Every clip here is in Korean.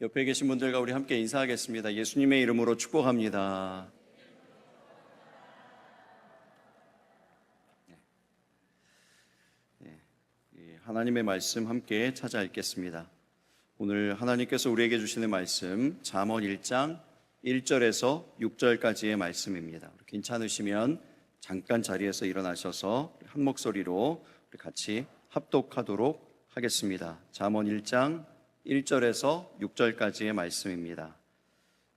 옆에 계신 분들과 우리 함께 인사하겠습니다. 예수님의 이름으로 축복합니다. 하나님의 말씀 함께 찾아 읽겠습니다. 오늘 하나님께서 우리에게 주시는 말씀 잠언 1장 1절에서 6절까지의 말씀입니다. 괜찮으시면 잠깐 자리에서 일어나셔서 한 목소리로 우리 같이 합독하도록 하겠습니다. 잠언 1장 1절에서 6절까지의 말씀입니다.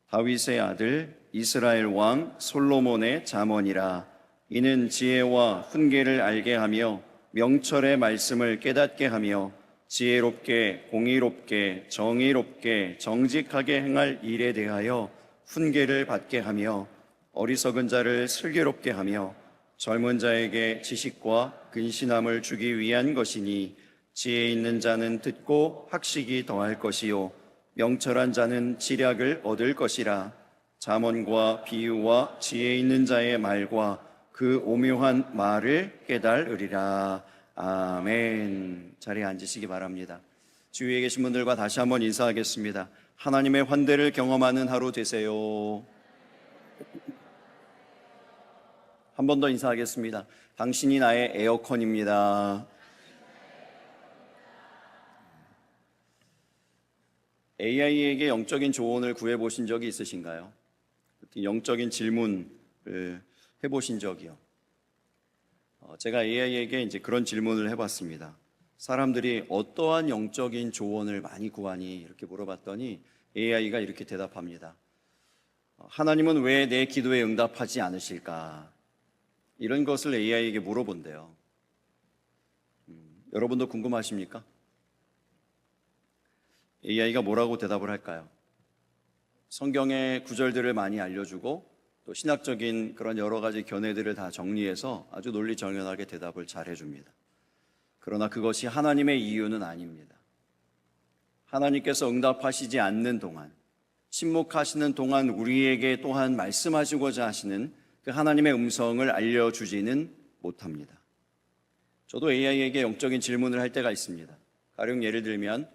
다윗의 아들 이스라엘 왕 솔로몬의 잠언이라. 이는 지혜와 훈계를 알게 하며 명철의 말씀을 깨닫게 하며 지혜롭게 공의롭게 정의롭게 정직하게 행할 일에 대하여 훈계를 받게 하며 어리석은 자를 슬기롭게 하며 젊은 자에게 지식과 근신함을 주기 위한 것이니 지혜 있는 자는 듣고 학식이 더할 것이요 명철한 자는 지략을 얻을 것이라. 잠언과 비유와 지혜 있는 자의 말과 그 오묘한 말을 깨달으리라. 아멘. 자리에 앉으시기 바랍니다. 주위에 계신 분들과 다시 한번 인사하겠습니다. 하나님의 환대를 경험하는 하루 되세요. 한 번 더 인사하겠습니다. 당신이 나의 에어컨입니다. AI에게 영적인 조언을 구해보신 적이 있으신가요? 영적인 질문을 해보신 적이요? 제가 AI에게 이제 그런 질문을 해봤습니다. 사람들이 어떠한 영적인 조언을 많이 구하니? 이렇게 물어봤더니 AI가 이렇게 대답합니다. 하나님은 왜 내 기도에 응답하지 않으실까? 이런 것을 AI에게 물어본대요. 여러분도 궁금하십니까? AI가 뭐라고 대답을 할까요? 성경의 구절들을 많이 알려주고 또 신학적인 그런 여러 가지 견해들을 다 정리해서 아주 논리정연하게 대답을 잘 해줍니다. 그러나 그것이 하나님의 이유는 아닙니다. 하나님께서 응답하시지 않는 동안, 침묵하시는 동안 우리에게 또한 말씀하시고자 하시는 그 하나님의 음성을 알려주지는 못합니다. 저도 AI에게 영적인 질문을 할 때가 있습니다. 가령 예를 들면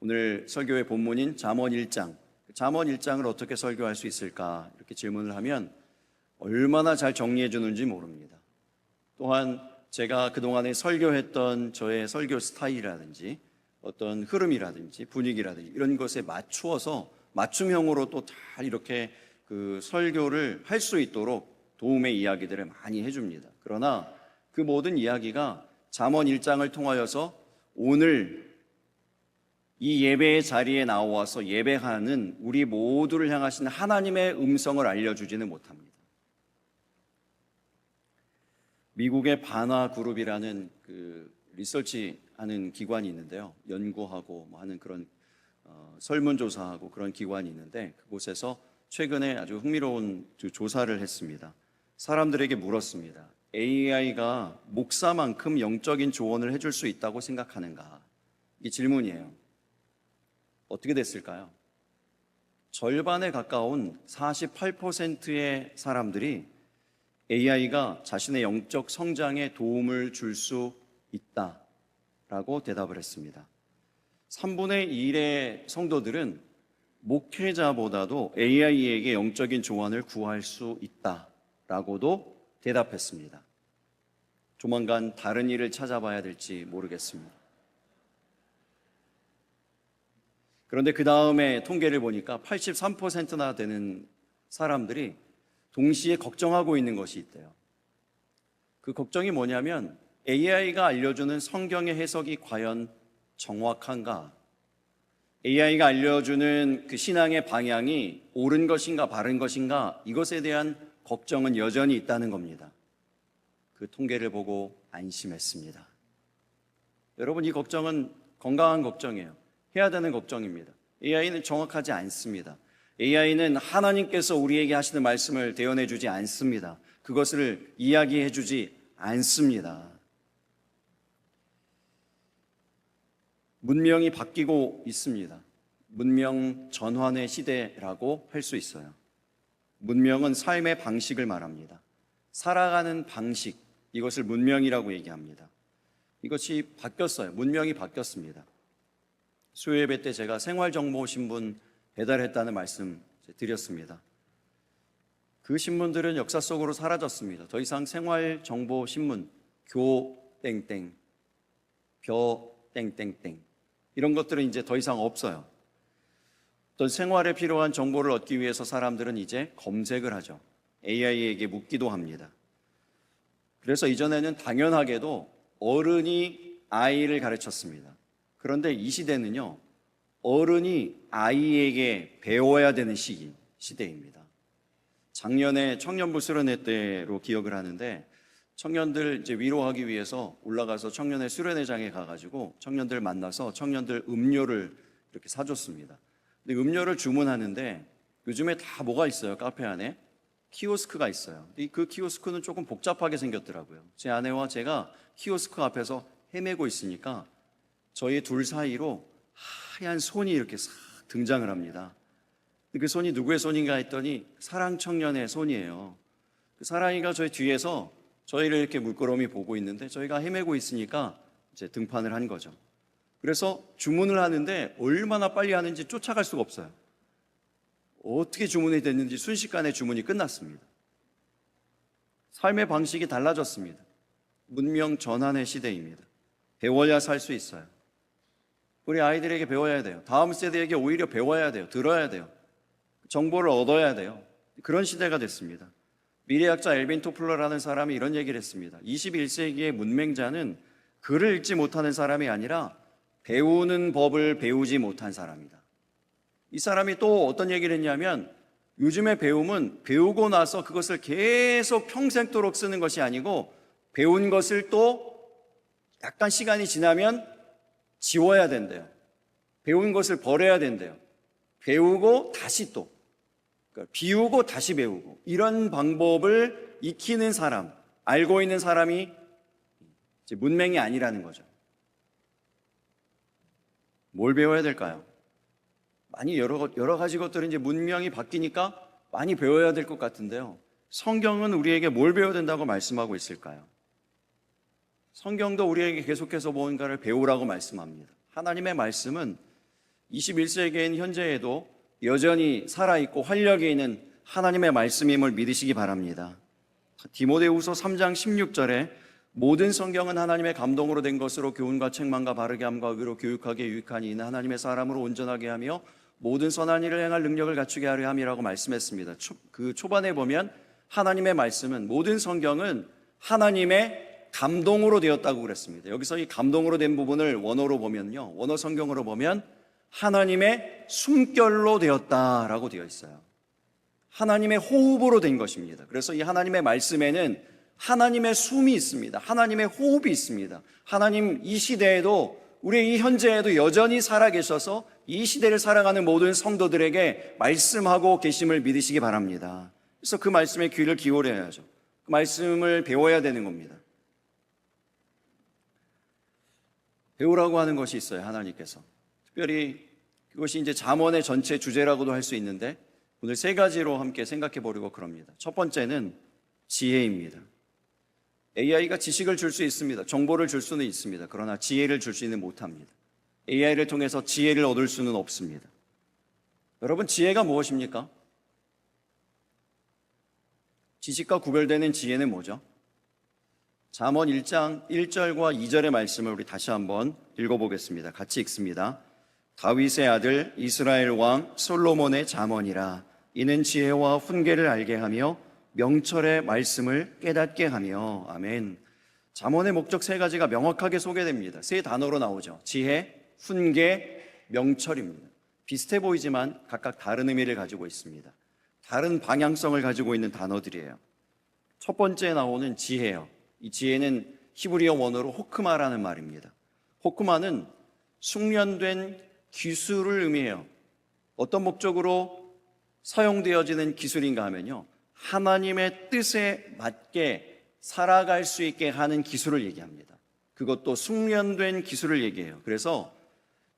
오늘 설교의 본문인 잠언 1장, 잠언 1장을 어떻게 설교할 수 있을까? 이렇게 질문을 하면 얼마나 잘 정리해 주는지 모릅니다. 또한 제가 그동안에 설교했던 저의 설교 스타일이라든지 어떤 흐름이라든지 분위기라든지 이런 것에 맞추어서 맞춤형으로 또 잘 이렇게 그 설교를 할 수 있도록 도움의 이야기들을 많이 해줍니다. 그러나 그 모든 이야기가 잠언 1장을 통하여서 오늘 이 예배의 자리에 나와서 예배하는 우리 모두를 향하신 하나님의 음성을 알려주지는 못합니다. 미국의 바나 그룹이라는 그 리서치하는 기관이 있는데요. 연구하고 하는 그런 설문조사하고 그런 기관이 있는데 그곳에서 최근에 아주 흥미로운 조사를 했습니다. 사람들에게 물었습니다. AI가 목사만큼 영적인 조언을 해줄 수 있다고 생각하는가? 이 질문이에요. 어떻게 됐을까요? 절반에 가까운 48%의 사람들이 AI가 자신의 영적 성장에 도움을 줄 수 있다라고 대답을 했습니다. 3분의 1의 성도들은 목회자보다도 AI에게 영적인 조언을 구할 수 있다라고도 대답했습니다. 조만간 다른 일을 찾아봐야 될지 모르겠습니다. 그런데 그 다음에 통계를 보니까 83%나 되는 사람들이 동시에 걱정하고 있는 것이 있대요. 그 걱정이 뭐냐면 AI가 알려주는 성경의 해석이 과연 정확한가? AI가 알려주는 그 신앙의 방향이 옳은 것인가 바른 것인가? 이것에 대한 걱정은 여전히 있다는 겁니다. 그 통계를 보고 안심했습니다. 여러분, 이 걱정은 건강한 걱정이에요. 해야 되는 걱정입니다. AI는 정확하지 않습니다. AI는 하나님께서 우리에게 하시는 말씀을 대언해 주지 않습니다. 그것을 이야기해 주지 않습니다. 문명이 바뀌고 있습니다. 문명 전환의 시대라고 할 수 있어요. 문명은 삶의 방식을 말합니다. 살아가는 방식, 이것을 문명이라고 얘기합니다. 이것이 바뀌었어요. 문명이 바뀌었습니다. 수요예배 때 제가 생활정보 신문 배달했다는 말씀 드렸습니다. 그 신문들은 역사 속으로 사라졌습니다. 더 이상 생활정보 신문, 교 땡땡, 벼 땡땡땡 이런 것들은 이제 더 이상 없어요. 어떤 생활에 필요한 정보를 얻기 위해서 사람들은 이제 검색을 하죠. AI에게 묻기도 합니다. 그래서 이전에는 당연하게도 어른이 아이를 가르쳤습니다. 그런데 이 시대는요, 어른이 아이에게 배워야 되는 시대입니다. 작년에 청년부 수련회 때로 기억을 하는데, 청년들 이제 위로하기 위해서 올라가서 청년회 수련회장에 가가지고 청년들 만나서 청년들 음료를 이렇게 사줬습니다. 근데 음료를 주문하는데 요즘에 다 뭐가 있어요? 카페 안에 키오스크가 있어요. 그 키오스크는 조금 복잡하게 생겼더라고요. 제 아내와 제가 키오스크 앞에서 헤매고 있으니까 저희 둘 사이로 하얀 손이 이렇게 싹 등장을 합니다. 그 손이 누구의 손인가 했더니 사랑청년의 손이에요. 그 사랑이가 저희 뒤에서 저희를 이렇게 물끄러미 보고 있는데 저희가 헤매고 있으니까 이제 등판을 한 거죠. 그래서 주문을 하는데 얼마나 빨리 하는지 쫓아갈 수가 없어요. 어떻게 주문이 됐는지 순식간에 주문이 끝났습니다. 삶의 방식이 달라졌습니다. 문명 전환의 시대입니다. 배워야 살 수 있어요. 우리 아이들에게 배워야 돼요. 다음 세대에게 오히려 배워야 돼요. 들어야 돼요. 정보를 얻어야 돼요. 그런 시대가 됐습니다. 미래학자 엘빈 토플러라는 사람이 이런 얘기를 했습니다. 21세기의 문맹자는 글을 읽지 못하는 사람이 아니라 배우는 법을 배우지 못한 사람이다. 이 사람이 또 어떤 얘기를 했냐면 요즘의 배움은 배우고 나서 그것을 계속 평생도록 쓰는 것이 아니고 배운 것을 또 약간 시간이 지나면 지워야 된대요. 배운 것을 버려야 된대요. 배우고 다시 또 그러니까 비우고 다시 배우고 이런 방법을 익히는 사람, 알고 있는 사람이 이제 문맹이 아니라는 거죠. 뭘 배워야 될까요? 많이 여러 가지 것들이 이제 문명이 바뀌니까 많이 배워야 될 것 같은데요. 성경은 우리에게 뭘 배워야 된다고 말씀하고 있을까요? 성경도 우리에게 계속해서 뭔가를 배우라고 말씀합니다. 하나님의 말씀은 21세기인 현재에도 여전히 살아있고 활력이 있는 하나님의 말씀임을 믿으시기 바랍니다. 디모데후서 3장 16절에 모든 성경은 하나님의 감동으로 된 것으로 교훈과 책망과 바르게 함과 의로 교육하게 유익하니 이는 하나님의 사람으로 온전하게 하며 모든 선한 일을 행할 능력을 갖추게 하려 함이라고 말씀했습니다. 그 초반에 보면 하나님의 말씀은 모든 성경은 하나님의 감동으로 되었다고 그랬습니다. 여기서 이 감동으로 된 부분을 원어로 보면요, 원어 성경으로 보면 하나님의 숨결로 되었다라고 되어 있어요. 하나님의 호흡으로 된 것입니다. 그래서 이 하나님의 말씀에는 하나님의 숨이 있습니다. 하나님의 호흡이 있습니다. 하나님 이 시대에도 우리 이 현재에도 여전히 살아계셔서 이 시대를 살아가는 모든 성도들에게 말씀하고 계심을 믿으시기 바랍니다. 그래서 그 말씀에 귀를 기울여야죠. 그 말씀을 배워야 되는 겁니다. 배우라고 하는 것이 있어요. 하나님께서 특별히 그것이 이제 잠언의 전체 주제라고도 할 수 있는데 오늘 세 가지로 함께 생각해 보려고 그럽니다. 첫 번째는 지혜입니다. AI가 지식을 줄 수 있습니다. 정보를 줄 수는 있습니다. 그러나 지혜를 줄 수는 못합니다. AI를 통해서 지혜를 얻을 수는 없습니다. 여러분, 지혜가 무엇입니까? 지식과 구별되는 지혜는 뭐죠? 잠언 1장 1절과 2절의 말씀을 우리 다시 한번 읽어보겠습니다. 같이 읽습니다. 다윗의 아들 이스라엘 왕 솔로몬의 잠언이라. 이는 지혜와 훈계를 알게 하며 명철의 말씀을 깨닫게 하며. 아멘. 잠언의 목적 세 가지가 명확하게 소개됩니다. 세 단어로 나오죠. 지혜, 훈계, 명철입니다. 비슷해 보이지만 각각 다른 의미를 가지고 있습니다. 다른 방향성을 가지고 있는 단어들이에요. 첫 번째 나오는 지혜요. 이 지혜는 히브리어 원어로 호크마라는 말입니다. 호크마는 숙련된 기술을 의미해요. 어떤 목적으로 사용되어지는 기술인가 하면요, 하나님의 뜻에 맞게 살아갈 수 있게 하는 기술을 얘기합니다. 그것도 숙련된 기술을 얘기해요. 그래서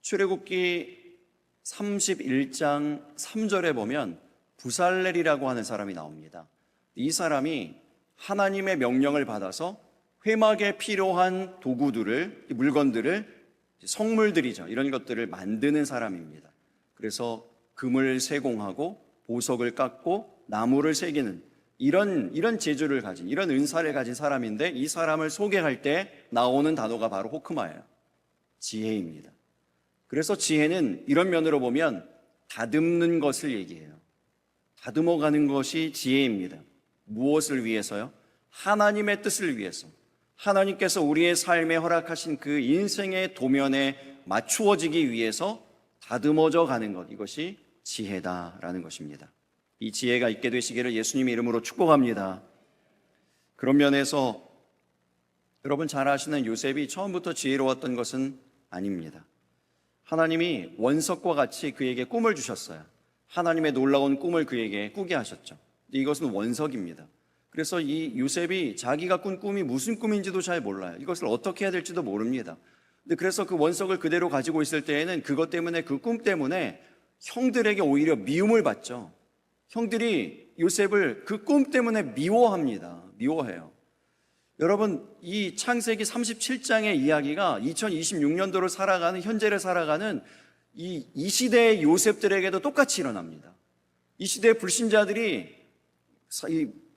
출애굽기 31장 3절에 보면 부살렐이라고 하는 사람이 나옵니다. 이 사람이 하나님의 명령을 받아서 회막에 필요한 도구들을, 물건들을 성물들이죠. 이런 것들을 만드는 사람입니다. 그래서 금을 세공하고 보석을 깎고 나무를 새기는 이런 재주를 가진, 이런 은사를 가진 사람인데, 이 사람을 소개할 때 나오는 단어가 바로 호크마예요. 지혜입니다. 그래서 지혜는 이런 면으로 보면 다듬는 것을 얘기해요. 다듬어가는 것이 지혜입니다. 무엇을 위해서요? 하나님의 뜻을 위해서. 하나님께서 우리의 삶에 허락하신 그 인생의 도면에 맞추어지기 위해서 다듬어져 가는 것, 이것이 지혜다라는 것입니다. 이 지혜가 있게 되시기를 예수님의 이름으로 축복합니다. 그런 면에서 여러분 잘 아시는 요셉이 처음부터 지혜로웠던 것은 아닙니다. 하나님이 원석과 같이 그에게 꿈을 주셨어요. 하나님의 놀라운 꿈을 그에게 꾸게 하셨죠. 이것은 원석입니다. 그래서 이 요셉이 자기가 꾼 꿈이 무슨 꿈인지도 잘 몰라요. 이것을 어떻게 해야 될지도 모릅니다. 근데 그래서 그 원석을 그대로 가지고 있을 때에는 그것 때문에, 그 꿈 때문에 형들에게 오히려 미움을 받죠. 형들이 요셉을 그 꿈 때문에 미워합니다. 미워해요. 여러분, 이 창세기 37장의 이야기가 2026년도를 살아가는, 현재를 살아가는 이 시대의 요셉들에게도 똑같이 일어납니다. 이 시대의 불신자들이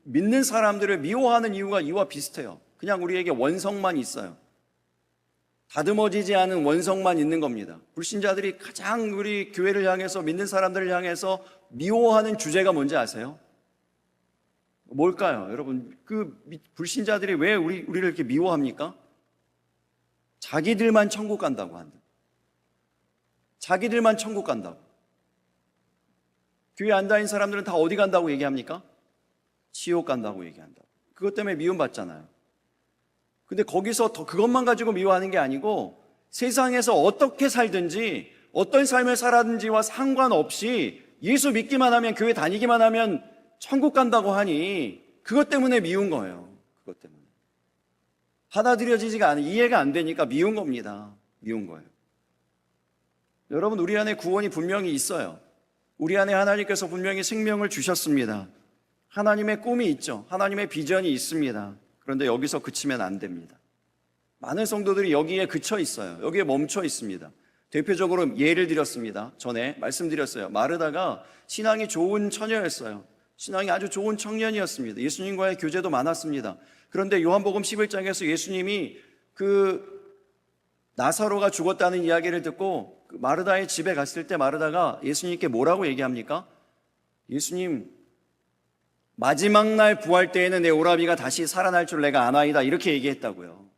믿는 사람들을 미워하는 이유가 이와 비슷해요. 그냥 우리에게 원성만 있어요. 다듬어지지 않은 원성만 있는 겁니다. 불신자들이 가장 우리 교회를 향해서, 믿는 사람들을 향해서 미워하는 주제가 뭔지 아세요? 뭘까요? 여러분, 그 불신자들이 왜 우리를 이렇게 미워합니까? 자기들만 천국 간다고 한다. 자기들만 천국 간다고. 교회 안 다닌 사람들은 다 어디 간다고 얘기합니까? 지옥 간다고 얘기한다고. 그것 때문에 미움받잖아요. 근데 거기서 더 그것만 가지고 미워하는 게 아니고, 세상에서 어떻게 살든지 어떤 삶을 살았는지와 상관없이 예수 믿기만 하면, 교회 다니기만 하면 천국 간다고 하니 그것 때문에 미운 거예요. 그것 때문에 받아들여지지가 않아요. 이해가 안 되니까 미운 겁니다. 미운 거예요. 여러분, 우리 안에 구원이 분명히 있어요. 우리 안에 하나님께서 분명히 생명을 주셨습니다. 하나님의 꿈이 있죠. 하나님의 비전이 있습니다. 그런데 여기서 그치면 안 됩니다. 많은 성도들이 여기에 그쳐 있어요. 여기에 멈춰 있습니다. 대표적으로 예를 들었습니다. 전에 말씀드렸어요. 마르다가 신앙이 좋은 처녀였어요. 신앙이 아주 좋은 청년이었습니다. 예수님과의 교제도 많았습니다. 그런데 요한복음 11장에서 예수님이 그 나사로가 죽었다는 이야기를 듣고 그 마르다의 집에 갔을 때 마르다가 예수님께 뭐라고 얘기합니까? 예수님, 마지막 날 부활 때에는 내 오라비가 다시 살아날 줄 내가 아나이다, 이렇게 얘기했다고요.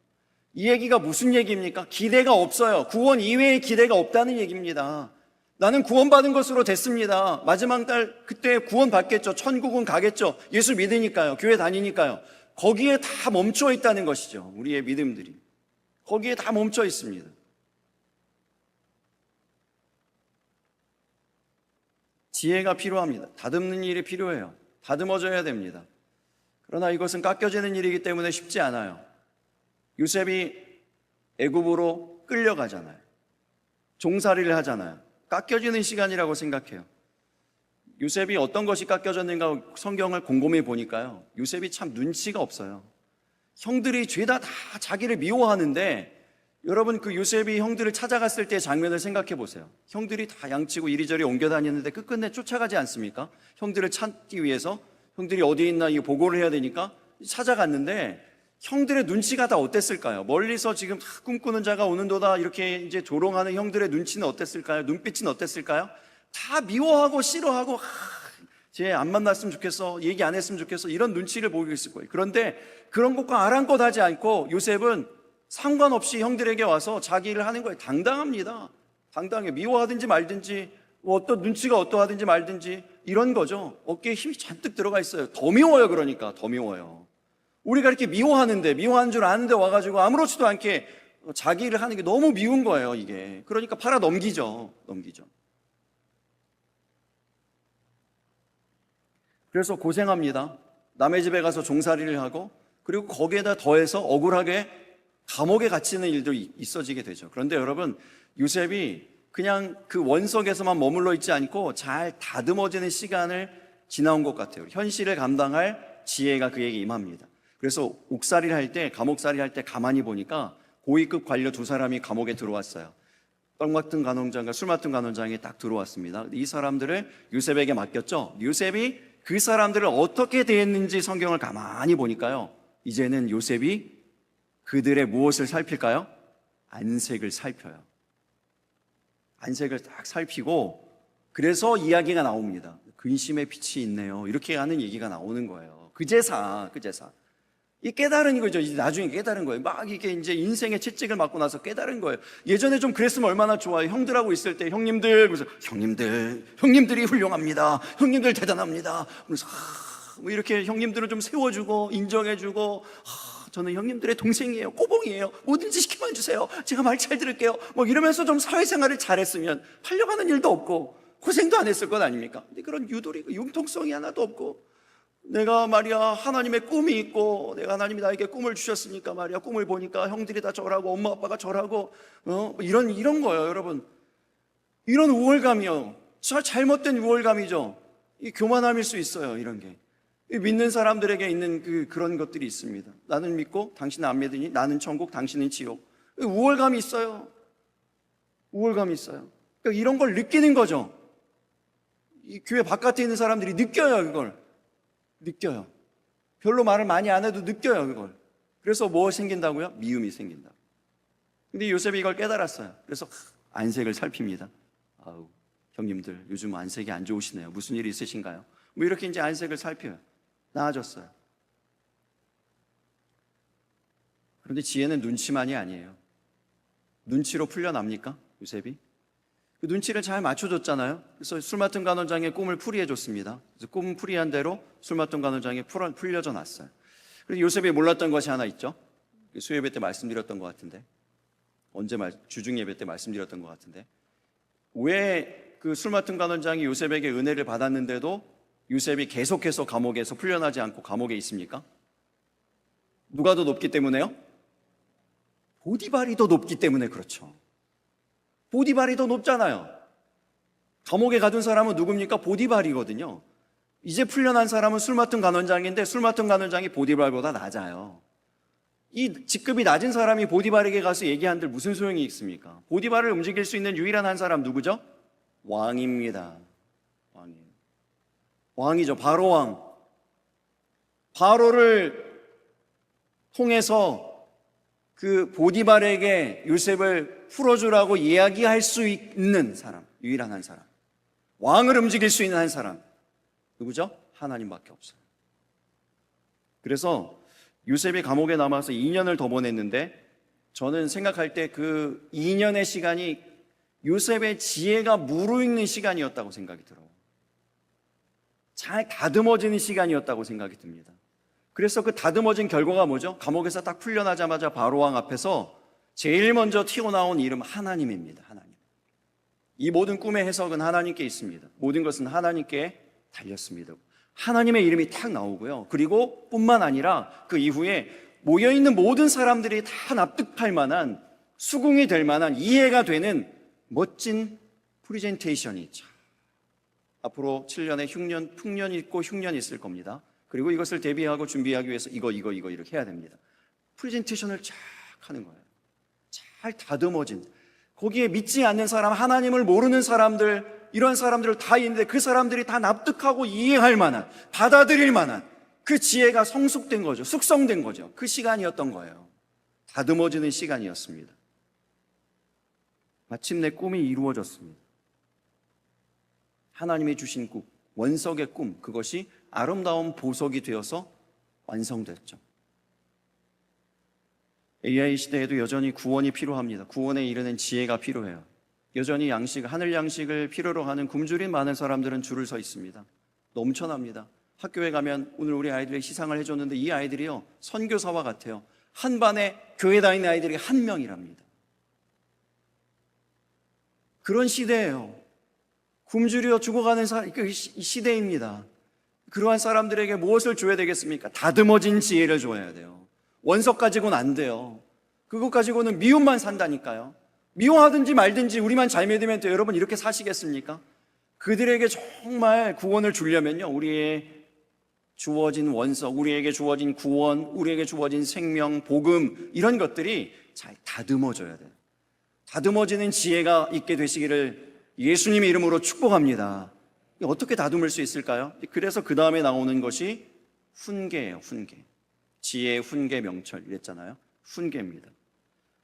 이 얘기가 무슨 얘기입니까? 기대가 없어요. 구원 이외의 기대가 없다는 얘기입니다. 나는 구원받은 것으로 됐습니다. 마지막 날 그때 구원 받겠죠. 천국은 가겠죠. 예수 믿으니까요. 교회 다니니까요. 거기에 다 멈춰 있다는 것이죠. 우리의 믿음들이 거기에 다 멈춰 있습니다. 지혜가 필요합니다. 다듬는 일이 필요해요. 다듬어져야 됩니다. 그러나 이것은 깎여지는 일이기 때문에 쉽지 않아요. 요셉이 애굽으로 끌려가잖아요. 종살이를 하잖아요. 깎여지는 시간이라고 생각해요. 요셉이 어떤 것이 깎여졌는가 성경을 곰곰이 보니까요, 요셉이 참 눈치가 없어요. 형들이 죄다 다 자기를 미워하는데, 여러분 그 요셉이 형들을 찾아갔을 때의 장면을 생각해 보세요. 형들이 다 양치고 이리저리 옮겨 다니는데 끝끝내 쫓아가지 않습니까? 형들을 찾기 위해서 형들이 어디 있나 이 보고를 해야 되니까 찾아갔는데, 형들의 눈치가 다 어땠을까요? 멀리서 지금 꿈꾸는 자가 오는도다 이렇게 이제 조롱하는 형들의 눈치는 어땠을까요? 눈빛은 어땠을까요? 다 미워하고 싫어하고, 쟤 안 만났으면 좋겠어, 얘기 안 했으면 좋겠어, 이런 눈치를 보이고 있을 거예요. 그런데 그런 것과 아랑곳하지 않고 요셉은 상관없이 형들에게 와서 자기 일을 하는 거예요. 당당합니다. 당당해. 미워하든지 말든지, 어떤 눈치가 어떠하든지 말든지 이런 거죠. 어깨에 힘이 잔뜩 들어가 있어요. 더 미워요. 그러니까 더 미워요. 우리가 이렇게 미워하는데, 미워하는 줄 아는데 와가지고 아무렇지도 않게 자기 일을 하는 게 너무 미운 거예요, 이게. 그러니까 팔아 넘기죠. 그래서 고생합니다. 남의 집에 가서 종살이를 하고, 그리고 거기에다 더해서 억울하게 감옥에 갇히는 일도 있어지게 되죠. 그런데 여러분, 요셉이 그냥 그 원석에서만 머물러 있지 않고 잘 다듬어지는 시간을 지나온 것 같아요. 현실을 감당할 지혜가 그에게 임합니다. 그래서 옥살이를 할 때, 감옥살이를 할 때 가만히 보니까 고위급 관료 두 사람이 감옥에 들어왔어요. 떡 맡은 간원장과 술 맡은 간원장이 딱 들어왔습니다. 이 사람들을 요셉에게 맡겼죠. 요셉이 그 사람들을 어떻게 대했는지 성경을 가만히 보니까요, 이제는 요셉이 그들의 무엇을 살필까요? 안색을 살펴요. 안색을 딱 살피고, 그래서 이야기가 나옵니다. 근심의 빛이 있네요. 이렇게 하는 얘기가 나오는 거예요. 그제사. 이 깨달은 거죠. 이제 나중에 깨달은 거예요. 막 이게 이제 인생의 채찍을 맞고 나서 깨달은 거예요. 예전에 좀 그랬으면 얼마나 좋아요. 형들하고 있을 때 형님들, 그래서 형님들이 훌륭합니다. 형님들 대단합니다. 그래서 뭐 이렇게 형님들을 좀 세워주고 인정해주고, 저는 형님들의 동생이에요. 꼬봉이에요. 뭐든지 시키면 주세요. 제가 말 잘 들을게요. 뭐 이러면서 좀 사회생활을 잘했으면 팔려가는 일도 없고 고생도 안 했을 것 아닙니까? 근데 그런 유도리, 융통성이 하나도 없고, 내가 말이야 하나님의 꿈이 있고, 내가 하나님이 나에게 꿈을 주셨으니까 말이야 꿈을 보니까 형들이 다 절하고 엄마 아빠가 절하고 이런 거예요. 여러분, 이런 우월감이요, 저 잘못된 우월감이죠. 이 교만함일 수 있어요. 이런 게 믿는 사람들에게 있는 그런 것들이 있습니다. 나는 믿고 당신은 안 믿으니 나는 천국 당신은 지옥. 우월감이 있어요. 우월감이 있어요. 그러니까 이런 걸 느끼는 거죠. 이 교회 바깥에 있는 사람들이 느껴요. 그걸 느껴요. 별로 말을 많이 안 해도 느껴요. 그걸. 그래서 뭐 생긴다고요? 미움이 생긴다. 근데 요셉이 이걸 깨달았어요. 그래서 안색을 살핍니다. 아우, 형님들 요즘 안색이 안 좋으시네요. 무슨 일이 있으신가요? 뭐 이렇게 이제 안색을 살펴요. 나아졌어요. 그런데 지혜는 눈치만이 아니에요. 눈치로 풀려납니까? 요셉이? 그 눈치를 잘 맞춰줬잖아요. 그래서 술 맡은 간원장의 꿈을 풀이해 줬습니다. 그래서 꿈 풀이한 대로 술 맡은 간원장이 풀려져 놨어요. 그리고 요셉이 몰랐던 것이 하나 있죠. 수요예배 때 말씀드렸던 것 같은데, 주중 예배 때 말씀드렸던 것 같은데, 왜 그 술 맡은 간원장이 요셉에게 은혜를 받았는데도 요셉이 계속해서 감옥에서 풀려나지 않고 감옥에 있습니까? 누가 더 높기 때문에요? 보디발이 더 높기 때문에 그렇죠. 보디발이 더 높잖아요. 감옥에 가둔 사람은 누굽니까? 보디발이거든요. 이제 풀려난 사람은 술 맡은 간원장인데, 술 맡은 간원장이 보디발보다 낮아요. 이 직급이 낮은 사람이 보디발에게 가서 얘기한들 무슨 소용이 있습니까? 보디발을 움직일 수 있는 유일한 한 사람 누구죠? 왕입니다. 왕이죠. 바로 왕. 바로를 통해서 그 보디발에게 요셉을 풀어주라고 이야기할 수 있는 사람, 유일한 한 사람, 왕을 움직일 수 있는 한 사람 누구죠? 하나님밖에 없어요. 그래서 요셉이 감옥에 남아서 2년을 더 보냈는데, 저는 생각할 때 그 2년의 시간이 요셉의 지혜가 무르익는 시간이었다고 생각이 들어요. 잘 다듬어지는 시간이었다고 생각이 듭니다. 그래서 그 다듬어진 결과가 뭐죠? 감옥에서 딱 풀려나자마자 바로왕 앞에서 제일 먼저 튀어나온 이름 하나님입니다. 하나님. 이 모든 꿈의 해석은 하나님께 있습니다. 모든 것은 하나님께 달렸습니다. 하나님의 이름이 탁 나오고요. 그리고 뿐만 아니라 그 이후에 모여있는 모든 사람들이 다 납득할 만한, 수긍이 될 만한, 이해가 되는 멋진 프리젠테이션이 있죠. 앞으로 7년에 흉년이 있고 흉년이 있을 겁니다. 그리고 이것을 대비하고 준비하기 위해서 이거 이렇게 해야 됩니다. 프레젠테이션을 쫙 하는 거예요. 잘 다듬어진, 거기에 믿지 않는 사람, 하나님을 모르는 사람들, 이런 사람들을 다 있는데 그 사람들이 다 납득하고 이해할 만한, 받아들일 만한 그 지혜가 성숙된 거죠. 숙성된 거죠. 그 시간이었던 거예요. 다듬어지는 시간이었습니다. 마침내 꿈이 이루어졌습니다. 하나님이 주신 꿈, 원석의 꿈, 그것이 아름다운 보석이 되어서 완성됐죠. AI 시대에도 여전히 구원이 필요합니다. 구원에 이르는 지혜가 필요해요. 여전히 하늘 양식을 필요로 하는 굶주린 많은 사람들은 줄을 서 있습니다. 넘쳐납니다. 학교에 가면 오늘 우리 아이들에게 시상을 해줬는데, 이 아이들이요, 선교사와 같아요. 한 반에 교회 다니는 아이들이 한 명이랍니다. 그런 시대예요. 굶주려 죽어가는 시대입니다. 그러한 사람들에게 무엇을 줘야 되겠습니까? 다듬어진 지혜를 줘야 돼요. 원석 가지고는 안 돼요. 그것 가지고는 미움만 산다니까요. 미워하든지 말든지 우리만 잘 믿으면 돼요. 여러분, 이렇게 사시겠습니까? 그들에게 정말 구원을 주려면요, 우리의 주어진 원석, 우리에게 주어진 구원, 우리에게 주어진 생명, 복음, 이런 것들이 잘 다듬어줘야 돼요. 다듬어지는 지혜가 있게 되시기를 예수님의 이름으로 축복합니다. 어떻게 다듬을 수 있을까요? 그래서 그 다음에 나오는 것이 훈계예요. 훈계. 지혜의 훈계 명철 이랬잖아요. 훈계입니다.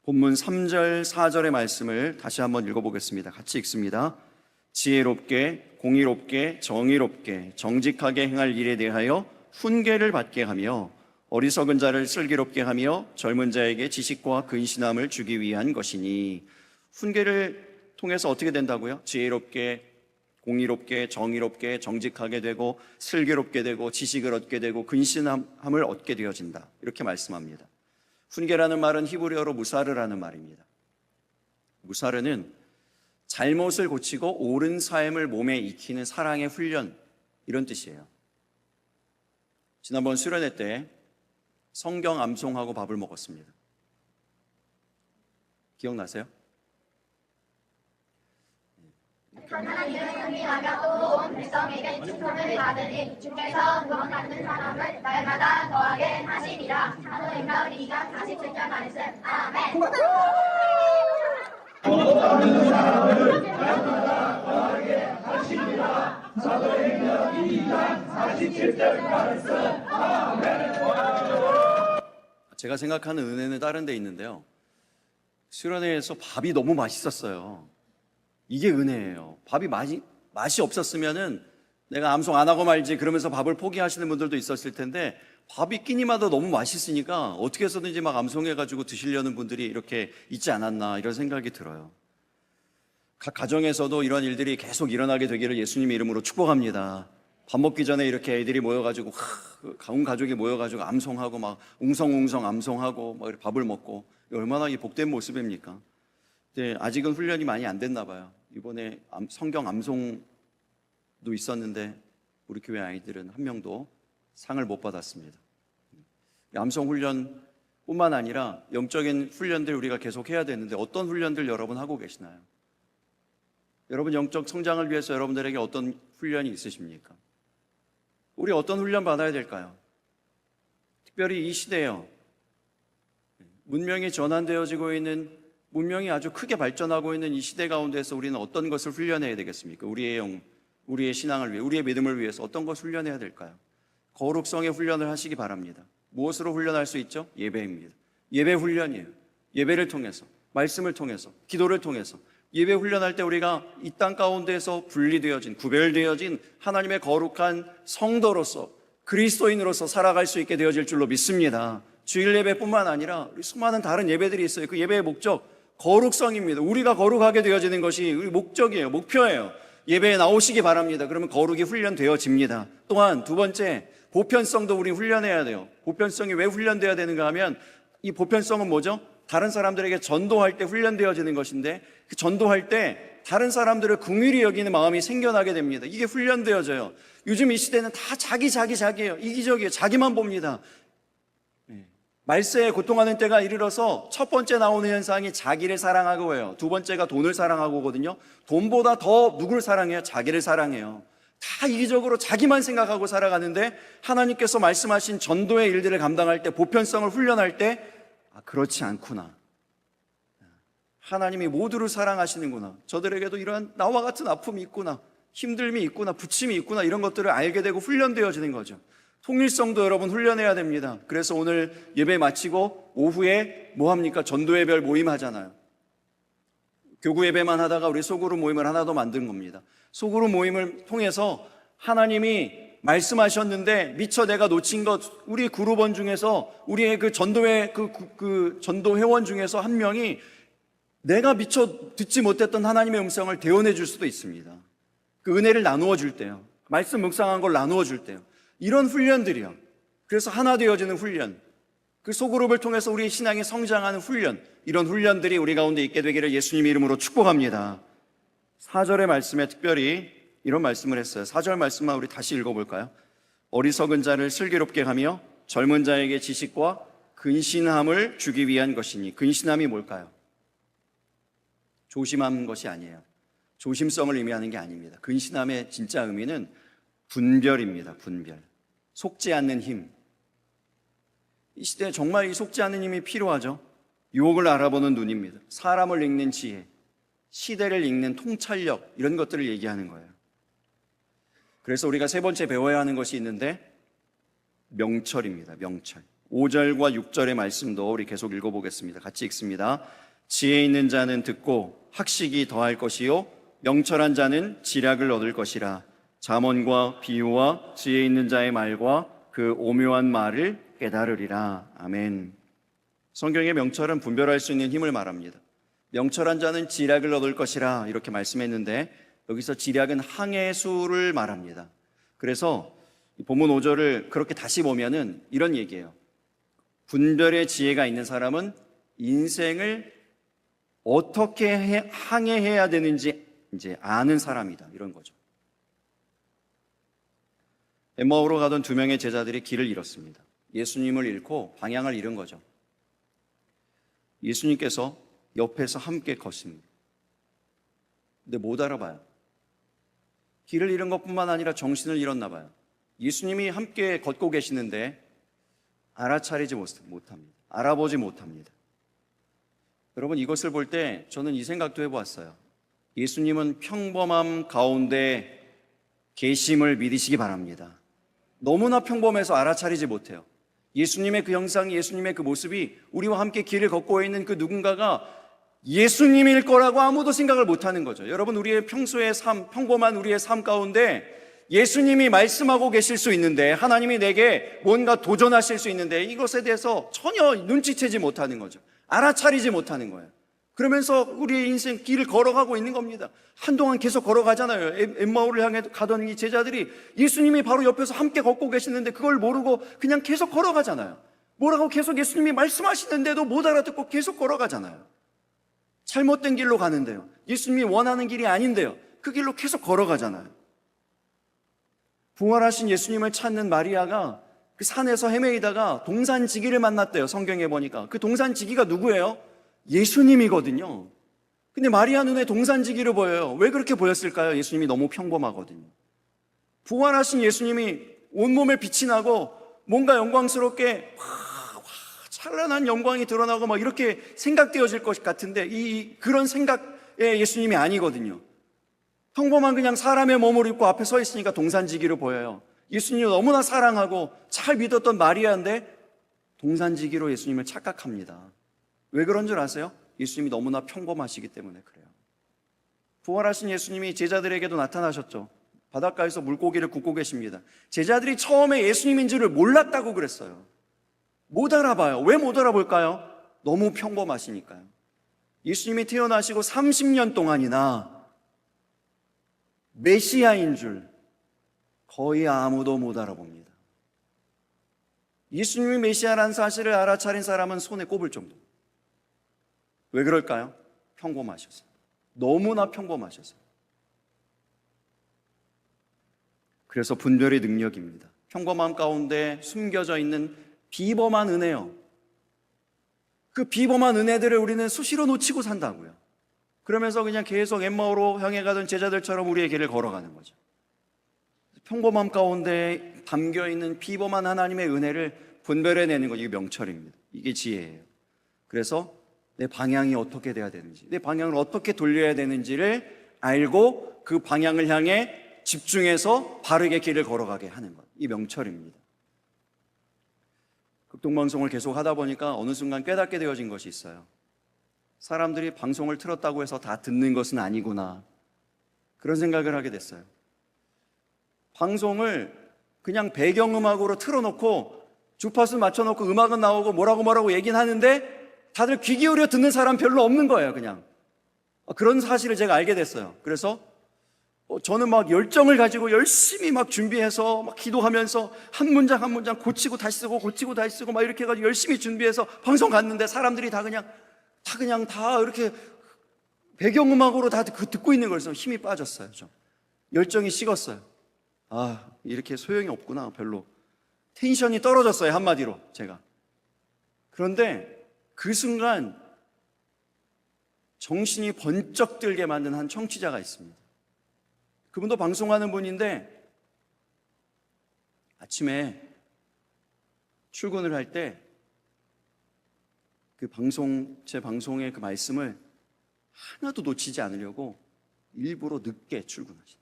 본문 3절 4절의 말씀을 다시 한번 읽어보겠습니다. 같이 읽습니다. 지혜롭게 공의롭게 정의롭게 정직하게 행할 일에 대하여 훈계를 받게 하며 어리석은 자를 슬기롭게 하며 젊은 자에게 지식과 근신함을 주기 위한 것이니. 훈계를 통해서 어떻게 된다고요? 지혜롭게 공의롭게 정의롭게 정직하게 되고 슬기롭게 되고 지식을 얻게 되고 근신함을 얻게 되어진다, 이렇게 말씀합니다. 훈계라는 말은 히브리어로 무사르라는 말입니다. 무사르는 잘못을 고치고 옳은 삶을 몸에 익히는 사랑의 훈련, 이런 뜻이에요. 지난번 수련회 때 성경 암송하고 밥을 먹었습니다. 기억나세요? 하나님을 경외하며 또 온 백성에게 칭송을 받으니 주께서 구원 받는 사람을 날마다 더하게 하시리라. 사도행전 2장 47절 말씀. 아멘. 구원 받는 사람을 날마다 더하게 하시리라. 사도행전 2장 47절 말씀. 아멘. 제가 생각하는 은혜는 다른 데 있는데요, 수련회에서 밥이 너무 맛있었어요. 이게 은혜예요. 밥이 맛이 없었으면은 내가 암송 안 하고 말지 그러면서 밥을 포기하시는 분들도 있었을 텐데, 밥이 끼니마다 너무 맛있으니까 어떻게 해서든지 막 암송해가지고 드시려는 분들이 이렇게 있지 않았나, 이런 생각이 들어요. 각 가정에서도 이런 일들이 계속 일어나게 되기를 예수님의 이름으로 축복합니다. 밥 먹기 전에 이렇게 애들이 모여가지고 온 가족이 모여가지고 암송하고 막 웅성웅성 암송하고 막 이렇게 밥을 먹고, 얼마나 이 복된 모습입니까? 근데 아직은 훈련이 많이 안 됐나 봐요. 이번에 성경 암송도 있었는데 우리 교회 아이들은 한 명도 상을 못 받았습니다. 암송 훈련뿐만 아니라 영적인 훈련들 우리가 계속 해야 되는데, 어떤 훈련들 여러분 하고 계시나요? 여러분 영적 성장을 위해서 여러분들에게 어떤 훈련이 있으십니까? 우리 어떤 훈련 받아야 될까요? 특별히 이 시대에요, 문명이 전환되어지고 있는, 문명이 아주 크게 발전하고 있는 이 시대 가운데서 우리는 어떤 것을 훈련해야 되겠습니까? 우리의 영, 우리의 신앙을 위해, 우리의 믿음을 위해서 어떤 것을 훈련해야 될까요? 거룩성의 훈련을 하시기 바랍니다. 무엇으로 훈련할 수 있죠? 예배입니다. 예배 훈련이에요. 예배를 통해서, 말씀을 통해서, 기도를 통해서. 예배 훈련할 때 우리가 이 땅 가운데서 분리되어진, 구별되어진 하나님의 거룩한 성도로서, 그리스도인으로서 살아갈 수 있게 되어질 줄로 믿습니다. 주일 예배뿐만 아니라 우리 수많은 다른 예배들이 있어요. 그 예배의 목적, 거룩성입니다. 우리가 거룩하게 되어지는 것이 우리 목적이에요. 목표예요. 예배에 나오시기 바랍니다. 그러면 거룩이 훈련되어집니다. 또한 두 번째, 보편성도 우리 훈련해야 돼요. 보편성이 왜 훈련되어야 되는가 하면, 이 보편성은 뭐죠? 다른 사람들에게 전도할 때 훈련되어지는 것인데, 그 전도할 때 다른 사람들을 긍휼히 여기는 마음이 생겨나게 됩니다. 이게 훈련되어져요. 요즘 이 시대는 다 자기예요. 이기적이에요. 자기만 봅니다. 말세에 고통하는 때가 이르러서 첫 번째 나오는 현상이 자기를 사랑하고예요. 두 번째가 돈을 사랑하고거든요. 돈보다 더 누구를 사랑해요? 자기를 사랑해요. 다 이기적으로 자기만 생각하고 살아가는데, 하나님께서 말씀하신 전도의 일들을 감당할 때, 보편성을 훈련할 때, 그렇지 않구나, 하나님이 모두를 사랑하시는구나, 저들에게도 이러한 나와 같은 아픔이 있구나, 힘듦이 있구나, 부침이 있구나, 이런 것들을 알게 되고 훈련되어지는 거죠. 통일성도 여러분 훈련해야 됩니다. 그래서 오늘 예배 마치고 오후에 뭐합니까? 전도예배 모임 하잖아요. 교구 예배만 하다가 우리 소그룹 모임을 하나 더 만든 겁니다. 소그룹 모임을 통해서 하나님이 말씀하셨는데 미처 내가 놓친 것, 우리 그룹원 중에서, 우리의 그 전도회 그 전도 회원 중에서 한 명이 내가 미처 듣지 못했던 하나님의 음성을 대언해 줄 수도 있습니다. 그 은혜를 나누어 줄 때요, 말씀 묵상한 걸 나누어 줄 때요, 이런 훈련들이요. 그래서 하나 되어지는 훈련, 그 소그룹을 통해서 우리의 신앙이 성장하는 훈련, 이런 훈련들이 우리 가운데 있게 되기를 예수님 이름으로 축복합니다. 4절의 말씀에 특별히 이런 말씀을 했어요. 4절 말씀만 우리 다시 읽어볼까요? 어리석은 자를 슬기롭게 하며 젊은 자에게 지식과 근신함을 주기 위한 것이니. 근신함이 뭘까요? 조심한 것이 아니에요. 조심성을 의미하는 게 아닙니다. 근신함의 진짜 의미는 분별입니다. 분별. 속지 않는 힘. 이 시대에 정말 이 속지 않는 힘이 필요하죠. 유혹을 알아보는 눈입니다. 사람을 읽는 지혜, 시대를 읽는 통찰력, 이런 것들을 얘기하는 거예요. 그래서 우리가 세 번째 배워야 하는 것이 있는데 명철입니다. 명철. 5절과 6절의 말씀도 우리 계속 읽어보겠습니다. 같이 읽습니다. 지혜 있는 자는 듣고 학식이 더할 것이요 명철한 자는 지략을 얻을 것이라. 잠언과 비유와 지혜 있는 자의 말과 그 오묘한 말을 깨달으리라. 아멘. 성경의 명철은 분별할 수 있는 힘을 말합니다. 명철한 자는 지략을 얻을 것이라 이렇게 말씀했는데 여기서 지략은 항해수를 말합니다. 그래서 본문 5절을 그렇게 다시 보면은 이런 얘기예요. 분별의 지혜가 있는 사람은 인생을 어떻게 항해해야 되는지 이제 아는 사람이다, 이런 거죠. 엠마오로 가던 두 명의 제자들이 길을 잃었습니다. 예수님을 잃고 방향을 잃은 거죠. 예수님께서 옆에서 함께 걷습니다. 근데 못 알아봐요. 길을 잃은 것뿐만 아니라 정신을 잃었나 봐요. 예수님이 함께 걷고 계시는데 알아차리지 못합니다. 알아보지 못합니다. 여러분, 이것을 볼 때 저는 이 생각도 해보았어요. 예수님은 평범함 가운데 계심을 믿으시기 바랍니다. 너무나 평범해서 알아차리지 못해요. 예수님의 그 형상, 예수님의 그 모습이 우리와 함께 길을 걷고 있는 그 누군가가 예수님일 거라고 아무도 생각을 못하는 거죠. 여러분, 우리의 평소의 삶, 평범한 우리의 삶 가운데 예수님이 말씀하고 계실 수 있는데, 하나님이 내게 뭔가 도전하실 수 있는데 이것에 대해서 전혀 눈치채지 못하는 거죠. 알아차리지 못하는 거예요. 그러면서 우리의 인생 길을 걸어가고 있는 겁니다. 한동안 계속 걸어가잖아요. 엠마오를 향해 가던 이 제자들이 예수님이 바로 옆에서 함께 걷고 계시는데 그걸 모르고 그냥 계속 걸어가잖아요. 뭐라고 계속 예수님이 말씀하시는데도 못 알아듣고 계속 걸어가잖아요. 잘못된 길로 가는데요. 예수님이 원하는 길이 아닌데요. 그 길로 계속 걸어가잖아요. 부활하신 예수님을 찾는 마리아가 그 산에서 헤매이다가 동산지기를 만났대요. 성경에 보니까. 그 동산지기가 누구예요? 예수님이거든요. 근데 마리아 눈에 동산지기를 보여요. 왜 그렇게 보였을까요? 예수님이 너무 평범하거든요. 부활하신 예수님이 온몸에 빛이 나고 뭔가 영광스럽게 찬란한 영광이 드러나고 막 이렇게 생각되어질 것 같은데 그런 생각의 예수님이 아니거든요. 평범한 그냥 사람의 몸을 입고 앞에 서 있으니까 동산지기로 보여요. 예수님을 너무나 사랑하고 잘 믿었던 마리아인데 동산지기로 예수님을 착각합니다. 왜 그런 줄 아세요? 예수님이 너무나 평범하시기 때문에 그래요. 부활하신 예수님이 제자들에게도 나타나셨죠. 바닷가에서 물고기를 굽고 계십니다. 제자들이 처음에 예수님인 줄을 몰랐다고 그랬어요. 못 알아봐요. 왜 못 알아볼까요? 너무 평범하시니까요. 예수님이 태어나시고 30년 동안이나 메시아인 줄 거의 아무도 못 알아봅니다. 예수님이 메시아라는 사실을 알아차린 사람은 손에 꼽을 정도. 왜 그럴까요? 평범하셔서. 너무나 평범하셔서. 그래서 분별의 능력입니다. 평범함 가운데 숨겨져 있는 비범한 은혜요. 그 비범한 은혜들을 우리는 수시로 놓치고 산다고요. 그러면서 그냥 계속 엠마오로 향해 가던 제자들처럼 우리의 길을 걸어가는 거죠. 평범함 가운데 담겨있는 비범한 하나님의 은혜를 분별해내는 것, 이게 명철입니다. 이게 지혜예요. 그래서 내 방향이 어떻게 돼야 되는지, 내 방향을 어떻게 돌려야 되는지를 알고 그 방향을 향해 집중해서 바르게 길을 걸어가게 하는 것, 이 명철입니다. 극동방송을 계속 하다 보니까 어느 순간 깨닫게 되어진 것이 있어요. 사람들이 방송을 틀었다고 해서 다 듣는 것은 아니구나, 그런 생각을 하게 됐어요. 방송을 그냥 배경음악으로 틀어놓고 주파수 맞춰놓고 음악은 나오고 뭐라고 얘기는 하는데 다들 귀 기울여 듣는 사람 별로 없는 거예요. 그냥 그런 사실을 제가 알게 됐어요. 그래서 저는 막 열정을 가지고 열심히 막 준비해서 막 기도하면서 한 문장 한 문장 고치고 다시 쓰고 고치고 다시 쓰고 막 이렇게 해가지고 열심히 준비해서 방송 갔는데 사람들이 다 이렇게 배경음악으로 다 듣고 있는 거라서 힘이 빠졌어요. 좀 열정이 식었어요. 이렇게 소용이 없구나. 별로 텐션이 떨어졌어요. 한마디로 제가. 그런데 그 순간 정신이 번쩍 들게 만든 한 청취자가 있습니다. 그분도 방송하는 분인데 아침에 출근을 할 때 제 방송의 그 말씀을 하나도 놓치지 않으려고 일부러 늦게 출근하신.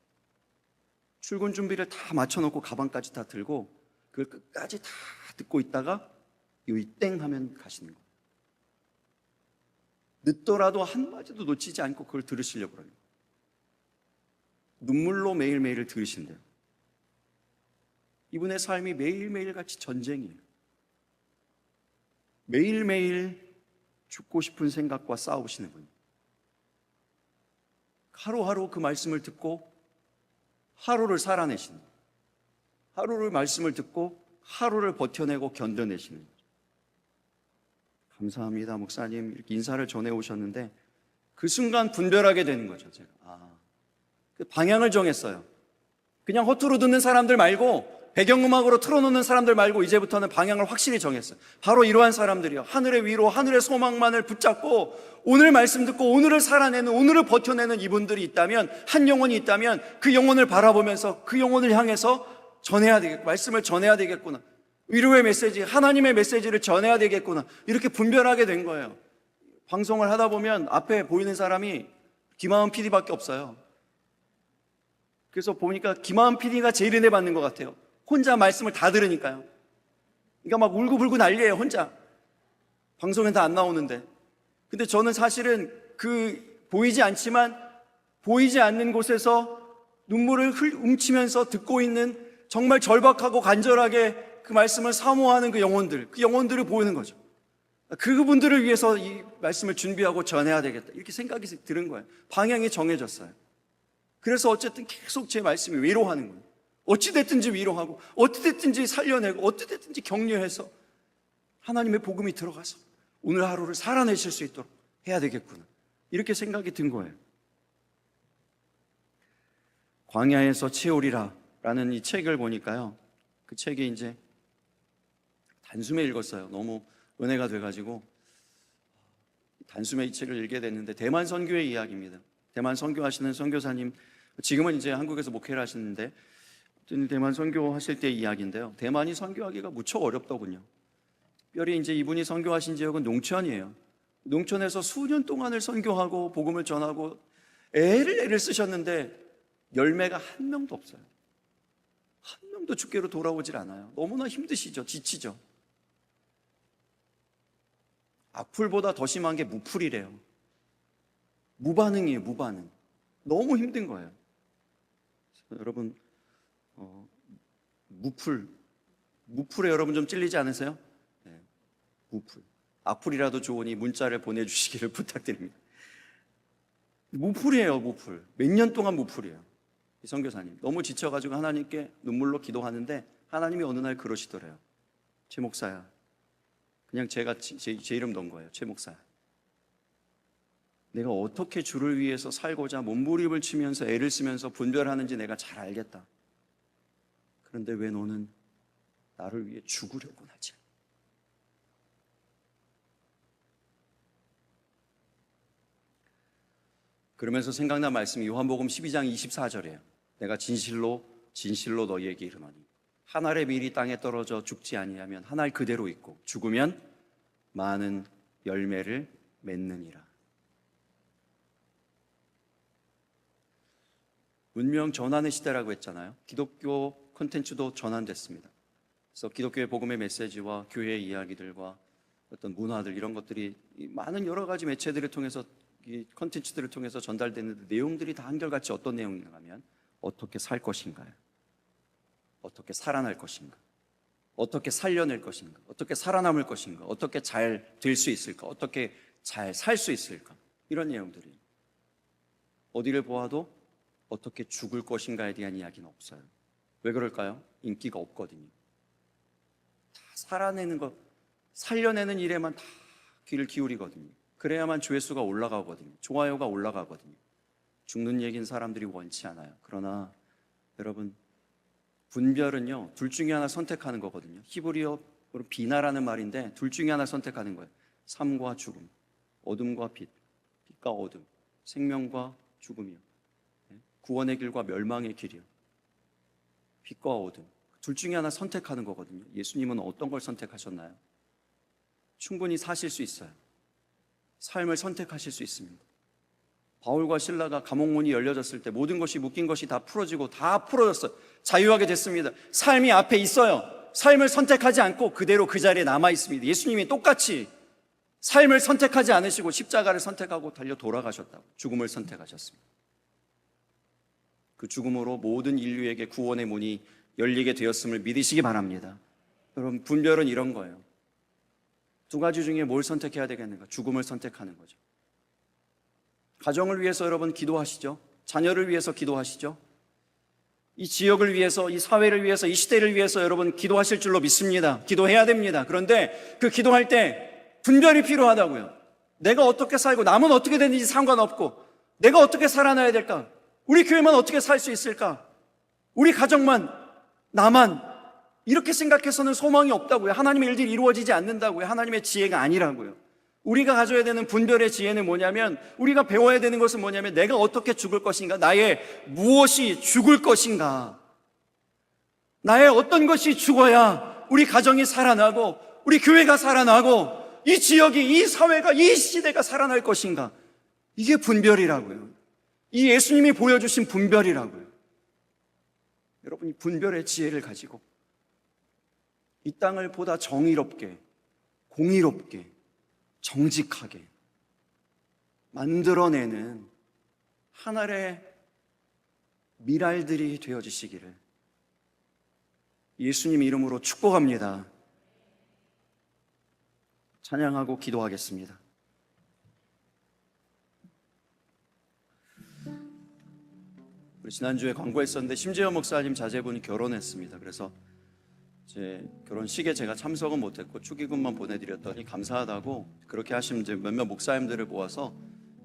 출근 준비를 다 맞춰놓고 가방까지 다 들고 그걸 끝까지 다 듣고 있다가 여기 땡 하면 가시는 거예요. 늦더라도 한마디도 놓치지 않고 그걸 들으시려고 그래요. 눈물로 매일매일을 들으신대요. 이분의 삶이 매일매일 같이 전쟁이에요. 매일매일 죽고 싶은 생각과 싸우시는 분. 하루하루 그 말씀을 듣고 하루를 살아내시는 거예요. 하루를 말씀을 듣고 하루를 버텨내고 견뎌내시는 거죠. 감사합니다, 목사님. 이렇게 인사를 전해 오셨는데 그 순간 분별하게 되는 거죠. 제가 그 방향을 정했어요. 그냥 허투루 듣는 사람들 말고 배경음악으로 틀어놓는 사람들 말고 이제부터는 방향을 확실히 정했어요. 바로 이러한 사람들이요. 하늘의 위로 하늘의 소망만을 붙잡고 오늘 말씀 듣고 오늘을 살아내는, 오늘을 버텨내는 이분들이 있다면, 한 영혼이 있다면 그 영혼을 바라보면서 그 영혼을 향해서 전해야 되겠고, 말씀을 전해야 되겠구나, 위로의 메시지, 하나님의 메시지를 전해야 되겠구나, 이렇게 분별하게 된 거예요. 방송을 하다 보면 앞에 보이는 사람이 김하은 PD밖에 없어요. 그래서 보니까 김하은 PD가 제일 은혜 받는 것 같아요. 혼자 말씀을 다 들으니까요. 그러니까 막 울고불고 난리예요, 혼자. 방송엔 다 안 나오는데. 근데 저는 사실은 보이지 않지만 보이지 않는 곳에서 눈물을 훔치면서 듣고 있는 정말 절박하고 간절하게 그 말씀을 사모하는 그 영혼들을 보이는 거죠. 그분들을 위해서 이 말씀을 준비하고 전해야 되겠다, 이렇게 생각이 들은 거예요. 방향이 정해졌어요. 그래서 어쨌든 계속 제 말씀이 위로하는 거예요. 어찌됐든지 위로하고, 어찌됐든지 살려내고, 어찌됐든지 격려해서 하나님의 복음이 들어가서 오늘 하루를 살아내실 수 있도록 해야 되겠구나, 이렇게 생각이 든 거예요. 광야에서 채우리라 라는 이 책을 보니까요, 그 책이 이제 단숨에 읽었어요. 너무 은혜가 돼가지고 단숨에 이 책을 읽게 됐는데, 대만 선교의 이야기입니다. 대만 선교하시는 선교사님, 지금은 이제 한국에서 목회를 하시는데 대만 선교하실 때의 이야기인데요, 대만이 선교하기가 무척 어렵더군요. 특별히 이제 이분이 선교하신 지역은 농촌이에요. 농촌에서 수년 동안을 선교하고 복음을 전하고 애를 쓰셨는데 열매가 한 명도 없어요. 한 명도 주께로 돌아오질 않아요. 너무나 힘드시죠. 지치죠. 악풀보다 더 심한 게 무풀이래요. 무반응이에요. 무반응. 너무 힘든 거예요. 여러분, 무풀에 여러분 좀 찔리지 않으세요? 네, 무풀. 악풀이라도 좋으니 문자를 보내주시기를 부탁드립니다. 무풀이에요, 무풀. 몇 년 동안 무풀이에요. 이 선교사님 너무 지쳐가지고 하나님께 눈물로 기도하는데 하나님이 어느 날 그러시더래요. 최 목사야, 그냥 제가 제 이름 넣은 거예요. 최 목사야, 내가 어떻게 주를 위해서 살고자 몸부림을 치면서 애를 쓰면서 분별하는지 내가 잘 알겠다. 그런데 왜 너는 나를 위해 죽으려고 하지? 그러면서 생각난 말씀이 요한복음 12장 24절이에요. 내가 진실로 진실로 너희에게 이르노니 한 알의 밀이 땅에 떨어져 죽지 아니하면 한 알 그대로 있고 죽으면 많은 열매를 맺느니라. 문명 전환의 시대라고 했잖아요. 기독교 콘텐츠도 전환됐습니다. 그래서 기독교의 복음의 메시지와 교회의 이야기들과 어떤 문화들, 이런 것들이 많은 여러 가지 매체들을 통해서, 이 콘텐츠들을 통해서 전달되는데 내용들이 다 한결같이 어떤 내용인가 하면 어떻게 살 것인가요? 어떻게 살아날 것인가? 어떻게 살려낼 것인가? 어떻게 살아남을 것인가? 어떻게 잘 될 수 있을까? 어떻게 잘 살 수 있을까? 이런 내용들이, 어디를 보아도 어떻게 죽을 것인가에 대한 이야기는 없어요. 왜 그럴까요? 인기가 없거든요. 다 살아내는 것, 살려내는 일에만 다 귀를 기울이거든요. 그래야만 조회수가 올라가거든요. 좋아요가 올라가거든요. 죽는 얘기는 사람들이 원치 않아요. 그러나 여러분, 분별은요, 둘 중에 하나 선택하는 거거든요. 히브리어로 비나라는 말인데 둘 중에 하나 선택하는 거예요. 삶과 죽음, 어둠과 빛, 빛과 어둠, 생명과 죽음이요, 구원의 길과 멸망의 길이요, 빛과 어둠, 둘 중에 하나 선택하는 거거든요. 예수님은 어떤 걸 선택하셨나요? 충분히 사실 수 있어요. 삶을 선택하실 수 있습니다. 바울과 실라가 감옥 문이 열려졌을 때 모든 것이 묶인 것이 다 풀어지고 다 풀어졌어요. 자유하게 됐습니다. 삶이 앞에 있어요. 삶을 선택하지 않고 그대로 그 자리에 남아 있습니다. 예수님이 똑같이 삶을 선택하지 않으시고 십자가를 선택하고 달려 돌아가셨다고, 죽음을 선택하셨습니다. 그 죽음으로 모든 인류에게 구원의 문이 열리게 되었음을 믿으시기 바랍니다. 여러분, 분별은 이런 거예요. 두 가지 중에 뭘 선택해야 되겠는가? 죽음을 선택하는 거죠. 가정을 위해서 여러분 기도하시죠. 자녀를 위해서 기도하시죠. 이 지역을 위해서, 이 사회를 위해서, 이 시대를 위해서 여러분 기도하실 줄로 믿습니다. 기도해야 됩니다. 그런데 그 기도할 때 분별이 필요하다고요. 내가 어떻게 살고 남은 어떻게 되는지 상관없고 내가 어떻게 살아나야 될까? 우리 교회만 어떻게 살 수 있을까? 우리 가정만, 나만 이렇게 생각해서는 소망이 없다고요. 하나님의 일들이 이루어지지 않는다고요. 하나님의 지혜가 아니라고요. 우리가 가져야 되는 분별의 지혜는 뭐냐면, 우리가 배워야 되는 것은 뭐냐면, 내가 어떻게 죽을 것인가, 나의 무엇이 죽을 것인가, 나의 어떤 것이 죽어야 우리 가정이 살아나고 우리 교회가 살아나고 이 지역이, 이 사회가, 이 시대가 살아날 것인가. 이게 분별이라고요. 이 예수님이 보여주신 분별이라고요. 여러분이 분별의 지혜를 가지고 이 땅을 보다 정의롭게, 공의롭게, 정직하게 만들어내는 하늘의 미랄들이 되어지시기를 예수님 이름으로 축복합니다. 찬양하고 기도하겠습니다. 우리 지난주에 광고했었는데 심재현 목사님 자제분이 결혼했습니다. 그래서 제 결혼식에 제가 참석은 못했고 축의금만 보내드렸더니 감사하다고 그렇게 하신 이제 몇몇 목사님들을 모아서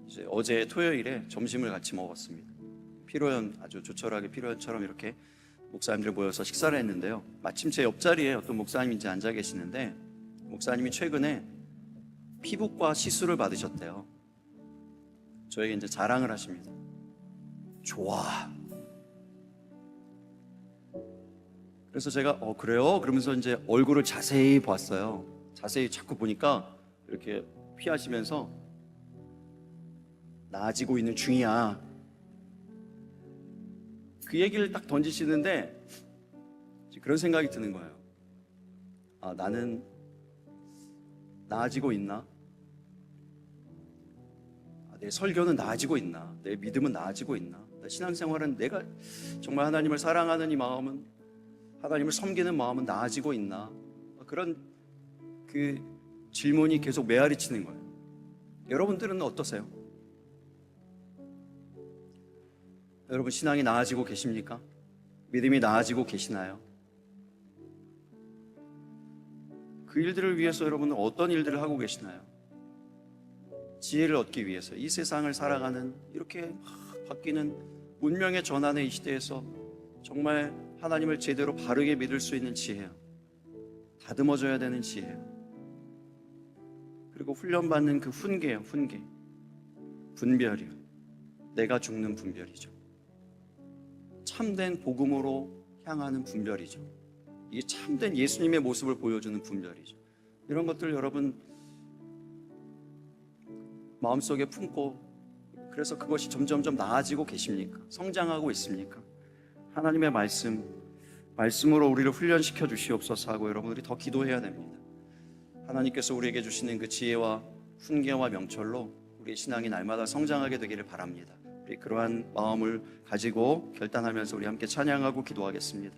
이제 어제 토요일에 점심을 같이 먹었습니다. 피로연, 아주 조촐하게 피로연처럼 이렇게 목사님들 모여서 식사를 했는데요. 마침 제 옆자리에 어떤 목사님인지 앉아 계시는데, 목사님이 최근에 피부과 시술을 받으셨대요. 저에게 이제 자랑을 하십니다. 좋아. 그래서 제가 그래요? 그러면서 이제 얼굴을 자세히 봤어요. 자세히 자꾸 보니까 이렇게 피하시면서 나아지고 있는 중이야. 그 얘기를 딱 던지시는데 그런 생각이 드는 거예요. 아, 나는 나아지고 있나? 내 설교는 나아지고 있나? 내 믿음은 나아지고 있나? 신앙생활은 내가 정말 하나님을 사랑하는 이 마음은, 하나님을 섬기는 마음은 나아지고 있나? 그런 그 질문이 계속 메아리치는 거예요. 여러분들은 어떠세요? 여러분 신앙이 나아지고 계십니까? 믿음이 나아지고 계시나요? 그 일들을 위해서 여러분은 어떤 일들을 하고 계시나요? 지혜를 얻기 위해서 이 세상을 살아가는, 이렇게 바뀌는 문명의 전환의 이 시대에서 정말 하나님을 제대로 바르게 믿을 수 있는 지혜요, 다듬어져야 되는 지혜요, 그리고 훈련받는 그 훈계요, 훈계, 분별이요, 내가 죽는 분별이죠. 참된 복음으로 향하는 분별이죠. 이게 참된 예수님의 모습을 보여주는 분별이죠. 이런 것들 여러분 마음속에 품고, 그래서 그것이 점점점 나아지고 계십니까? 성장하고 있습니까? 하나님의 말씀으로 우리를 훈련시켜 주시옵소서 하고 여러분들이 더 기도해야 됩니다. 하나님께서 우리에게 주시는 그 지혜와 훈계와 명철로 우리의 신앙이 날마다 성장하게 되기를 바랍니다. 우리 그러한 마음을 가지고 결단하면서 우리 함께 찬양하고 기도하겠습니다.